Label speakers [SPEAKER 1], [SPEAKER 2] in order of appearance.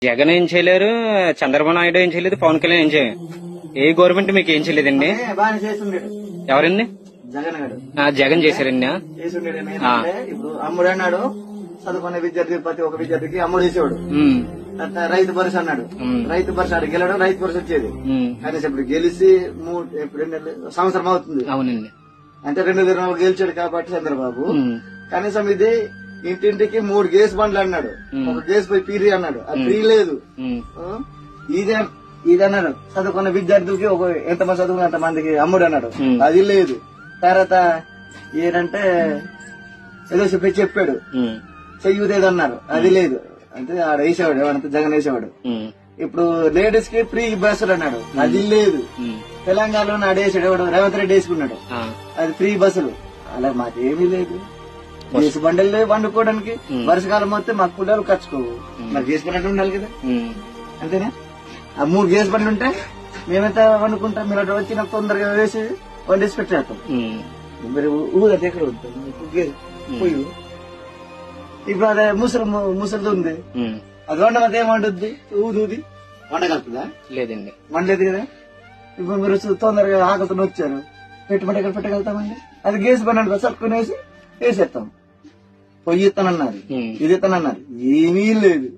[SPEAKER 1] జగన్ ఏం చేయలేరు, చంద్రబాబు నాయుడు ఏం చేయలేదు, పవన్ కళ్యాణ్ ఏం చేయలేదు. ఏ గవర్నమెంట్ మీకు ఏం చేయలేదండి? ఎవరండి? జగన్ చేశారండి.
[SPEAKER 2] ఇప్పుడు అమ్ముడు అన్నాడు, చదువుకునే విద్యార్థి ప్రతి ఒక్క విద్యార్థికి అమ్ముడు చేసేవాడు. రైతు భరోసా అన్నాడు, రైతు భరోసా గెలవడం రైతు భరోసా వచ్చేది. కనీసం ఇప్పుడు గెలిచి 2 సంవత్సరం అవుతుంది.
[SPEAKER 1] అవునండి.
[SPEAKER 2] అంటే 2 గెలిచాడు కాబట్టి చంద్రబాబు కనీసం ఇది ఇంటింటికి 3 గ్యాస్ బండ్లు అన్నాడు. ఒక గ్యాస్ పోయి పీరి అన్నాడు, అది ఫ్రీ లేదు. ఇది అన్నాడు, చదువుకున్న విద్యార్థులకి ఎంతమంది చదువుకున్న అంత మందికి అమ్ముడు అన్నాడు, అది లేదు. తర్వాత ఏంటంటే ఏదో చెప్పాడు చెయ్యుదేదన్నారు, అది లేదు. అంటే ఆడ వేసేవాడు ఎవరంతా జగన్ వేసేవాడు. ఇప్పుడు లేడీస్ కి ఫ్రీ బస్సులు అన్నాడు, అది లేదు. తెలంగాణలో ఆడేసాడు ఎవడు, రేవంత్ రెడ్డి వేసుకున్నాడు, అది ఫ్రీ బస్సులు. అలా మాకేమీ లేదు. గ్యాస్ బండలు వండుకోవడానికి వర్షకాలం వస్తే మాకు పుల్లలు ఖర్చుకోవు, మరి గ్యాస్ బండి ఉండాలి కదా, అంతేనా? ఆ 3 గ్యాస్ బండ్లు ఉంటే మేమైతే వండుకుంటాం. మీరు అటు వచ్చి నాకు తొందరగా వేసి వండేసి పెట్టేస్తాం. మరి ఊదంటే ఎక్కడ ఉంటుంది పొయ్యి? ఇప్పుడు అదే ముసలిది ఉంది, అది వండమంటే ఏమంటుంది? ఊది వండగలుగుతుందా?
[SPEAKER 1] లేదండి,
[SPEAKER 2] వండలేదు కదా. ఇప్పుడు మీరు తొందరగా ఆకలితో వచ్చారు, పెట్టుబడి ఎక్కడ పెట్టగలుగుతామండి? అది గ్యాస్ బండి సరుకునేసి వేసేస్తాం. పొయ్యి ఇస్తానన్నారు, ఇది ఇస్తానన్నారు, ఏమీ లేదు.